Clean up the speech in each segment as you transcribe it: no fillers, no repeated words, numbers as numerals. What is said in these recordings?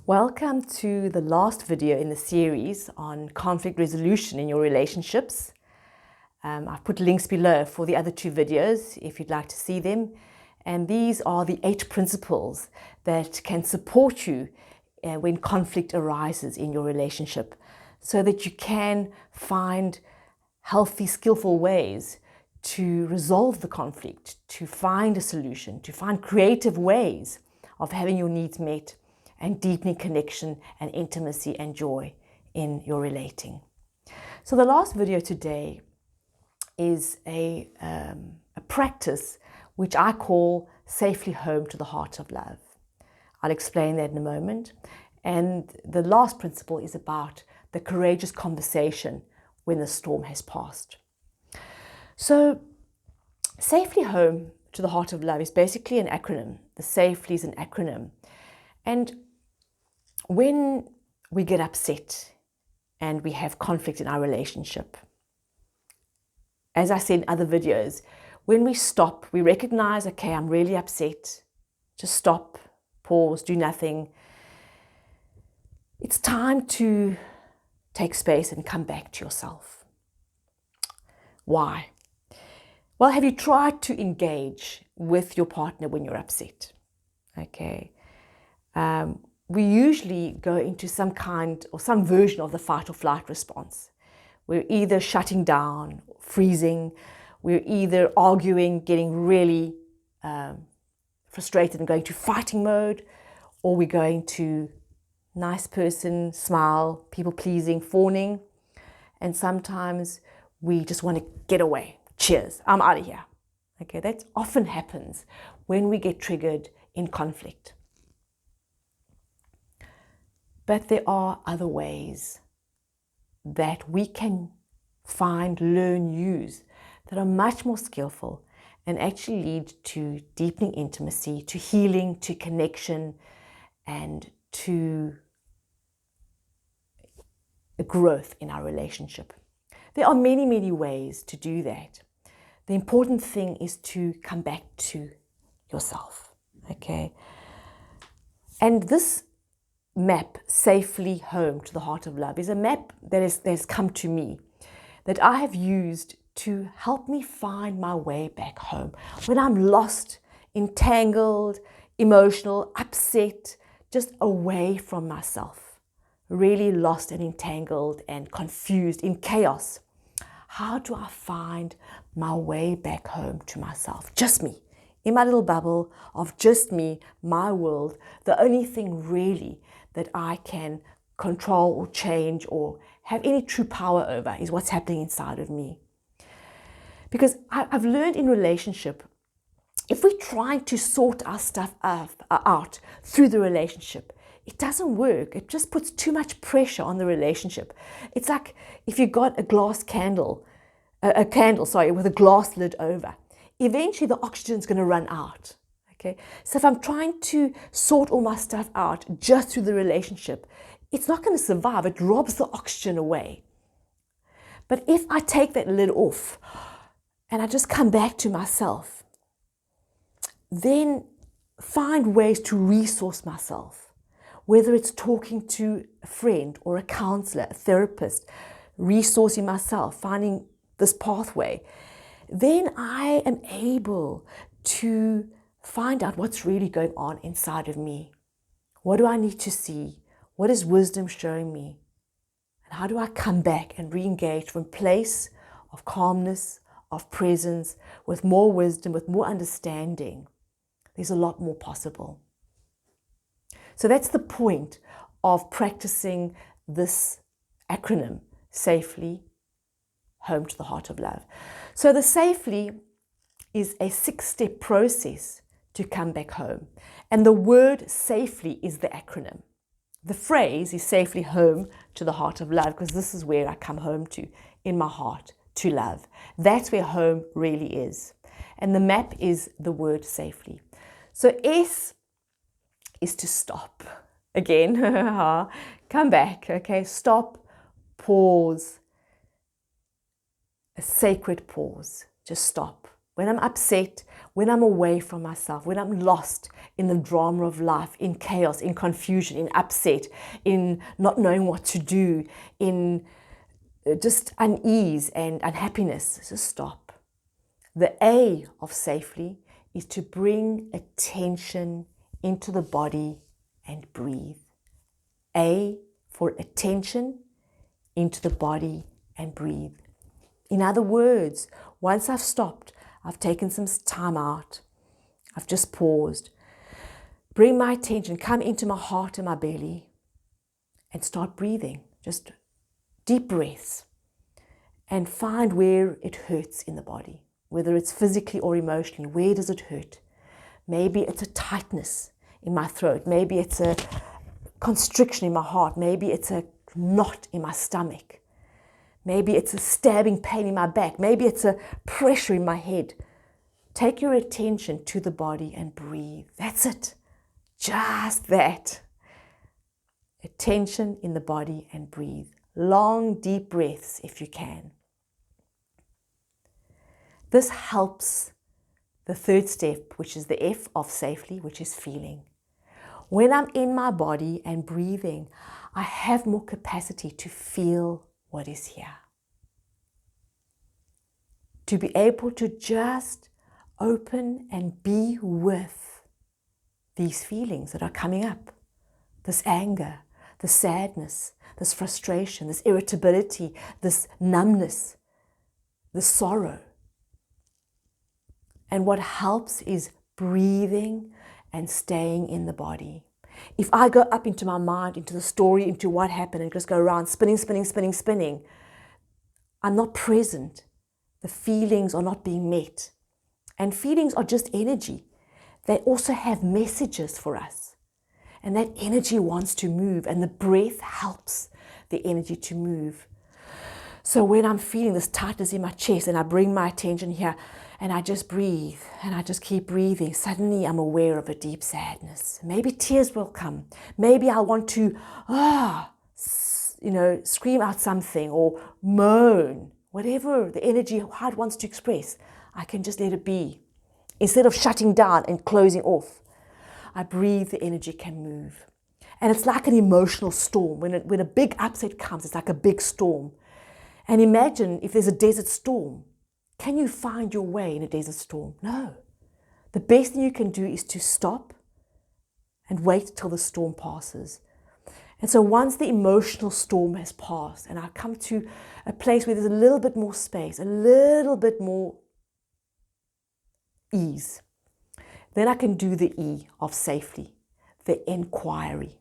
Welcome to the last video in the series on conflict resolution in your relationships. I've put links below for the other two videos if you'd like to see them. And these are the 8 principles that can support you when conflict arises in your relationship, so that you can find healthy, skillful ways to resolve the conflict, to find a solution, to find creative ways of having your needs met and deepening connection and intimacy and joy in your relating. So the last video today is a practice which I call Safely Home to the Heart of Love. I'll explain that in a moment. And the last principle is about the courageous conversation when the storm has passed. So Safely Home to the Heart of Love is basically an acronym. The Safely is an acronym. And when we get upset and we have conflict in our relationship, as I said in other videos, when we stop, we recognize, okay, I'm really upset. Just stop, pause, do nothing. It's time to take space and come back to yourself. Why? Well, have you tried to engage with your partner when you're upset? Okay. We usually go into some kind or some version of the fight or flight response. We're either shutting down, freezing, we're either arguing, getting really frustrated and going to fighting mode, or we're going to nice person, smile, people pleasing, fawning, and sometimes we just want to get away. Cheers, I'm out of here. Okay, that often happens when we get triggered in conflict. But there are other ways that we can find, learn, use that are much more skillful and actually lead to deepening intimacy, to healing, to connection, and to growth in our relationship. There are many, many ways to do that. The important thing is to come back to yourself, okay? And this map, Safely Home to the Heart of Love, is a map that has come to me, that I have used to help me find my way back home when I'm lost, entangled, emotional, upset, just away from myself, really lost and entangled and confused in chaos. How do I find my way back home to myself? Just me, in my little bubble of just me, my world, the only thing really that I can control or change or have any true power over is what's happening inside of me. Because I've learned in relationship, if we're trying to sort our stuff out through the relationship, it doesn't work. It just puts too much pressure on the relationship. It's like if you got a candle with a glass lid over. Eventually the oxygen's going to run out. Okay? So if I'm trying to sort all my stuff out just through the relationship, it's not going to survive. It robs the oxygen away. But if I take that lid off and I just come back to myself, then find ways to resource myself, whether it's talking to a friend or a counselor, a therapist, resourcing myself, finding this pathway, then I am able to find out what's really going on inside of me. What do I need to see? What is wisdom showing me? And how do I come back and re-engage from a place of calmness, of presence, with more wisdom, with more understanding? There's a lot more possible. So that's the point of practicing this acronym, Safely Home to the Heart of Love. So the Safely is a 6-step process to come back home. And the word safely is the acronym. The phrase is Safely Home to the Heart of Love, because this is where I come home to, in my heart, to love. That's where home really is. And the map is the word safely. So S is to stop. Again, come back, okay? Stop, pause, a sacred pause. Just stop. when I'm upset, when I'm away from myself, when I'm lost in the drama of life, in chaos, in confusion, in upset, in not knowing what to do, in just unease and unhappiness, just stop. The A of safely is to bring attention into the body and breathe. A for attention into the body and breathe. In other words, once I've stopped, I've taken some time out, I've just paused, bring my attention, come into my heart and my belly and start breathing. Just deep breaths and find where it hurts in the body, whether it's physically or emotionally. Where does it hurt? Maybe it's a tightness in my throat. Maybe it's a constriction in my heart. Maybe it's a knot in my stomach. Maybe it's a stabbing pain in my back. Maybe it's a pressure in my head. Take your attention to the body and breathe. That's it. Just that. Attention in the body and breathe. Long, deep breaths if you can. This helps the third step, which is the F of safely, which is feeling. When I'm in my body and breathing, I have more capacity to feel what is here. To be able to just open and be with these feelings that are coming up. This anger, this sadness, this frustration, this irritability, this numbness, this sorrow. And what helps is breathing and staying in the body. If I go up into my mind, into the story, into what happened, and just go around spinning, I'm not present. The feelings are not being met. And feelings are just energy. They also have messages for us. And that energy wants to move, and the breath helps the energy to move. So when I'm feeling this tightness in my chest and I bring my attention here and I just breathe and I just keep breathing, suddenly I'm aware of a deep sadness. Maybe tears will come. Maybe I'll want to, scream out something or moan, whatever the energy, how it wants to express. I can just let it be. Instead of shutting down and closing off, I breathe, the energy can move. And it's like an emotional storm. When a big upset comes, it's like a big storm. And imagine if there's a desert storm. Can you find your way in a desert storm? No. The best thing you can do is to stop and wait till the storm passes. And so once the emotional storm has passed and I come to a place where there's a little bit more space, a little bit more ease, then I can do the E of safely, the inquiry.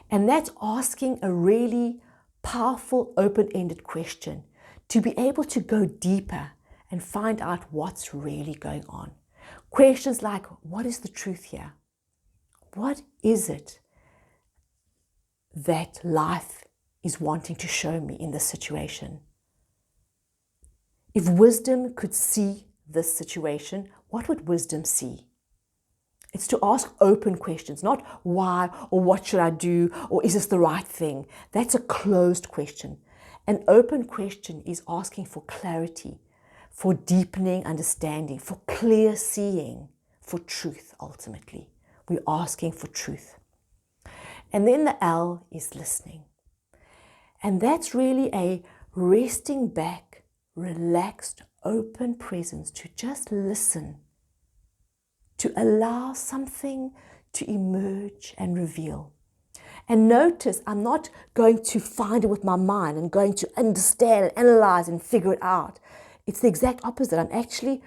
And that's asking a really powerful, open-ended question to be able to go deeper and find out what's really going on. Questions like, what is the truth here? What is it that life is wanting to show me in this situation? If wisdom could see this situation, what would wisdom see? It's to ask open questions, not why or what should I do or is this the right thing? That's a closed question. An open question is asking for clarity, for deepening understanding, for clear seeing, for truth ultimately. We're asking for truth. And then the L is listening. And that's really a resting back, relaxed, open presence to just listen, to allow something to emerge and reveal. And notice I'm not going to find it with my mind and going to understand and analyze and figure it out. It's the exact opposite. I'm actually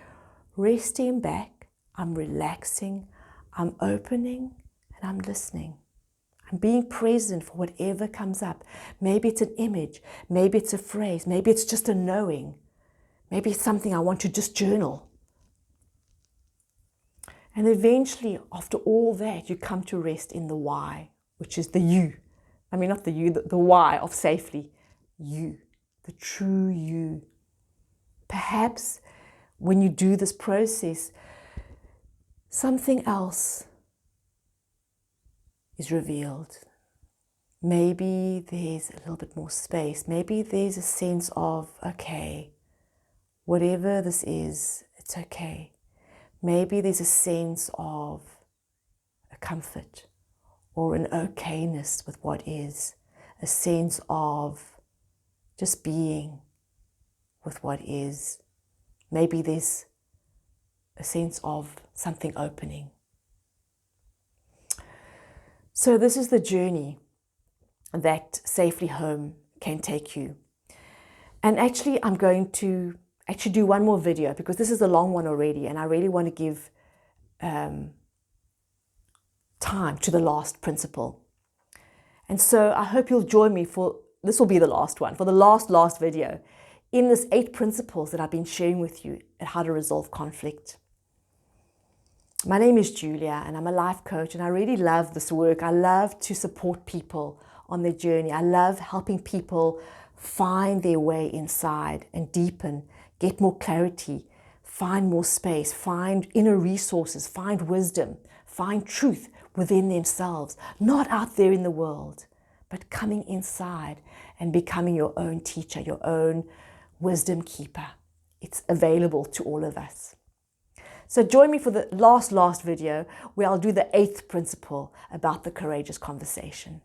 resting back, I'm relaxing, I'm opening, and I'm listening. I'm being present for whatever comes up. Maybe it's an image, maybe it's a phrase, maybe it's just a knowing. Maybe it's something I want to just journal. And eventually, after all that, you come to rest in the why, which is the you. I mean, not the you, the why of safely. You, the true you. Perhaps when you do this process, something else is revealed. Maybe there's a little bit more space. Maybe there's a sense of, okay, Whatever this is, it's okay. Maybe there's a sense of a comfort or an okayness with what is, a sense of just being with what is. Maybe there's a sense of something opening. So this is the journey that Safely Home can take you. And actually, I'm going to do one more video because this is a long one already, and I really want to give time to the last principle. And so I hope you'll join me for, this will be the last one, for the last video in this 8 principles that I've been sharing with you at how to resolve conflict. My name is Julia and I'm a life coach, and I really love this work. I love to support people on their journey. I love helping people find their way inside and deepen, get more clarity, find more space, find inner resources, find wisdom, find truth within themselves, not out there in the world, but coming inside and becoming your own teacher, your own wisdom keeper. It's available to all of us. So join me for the last video where I'll do the 8th principle about the courageous conversation.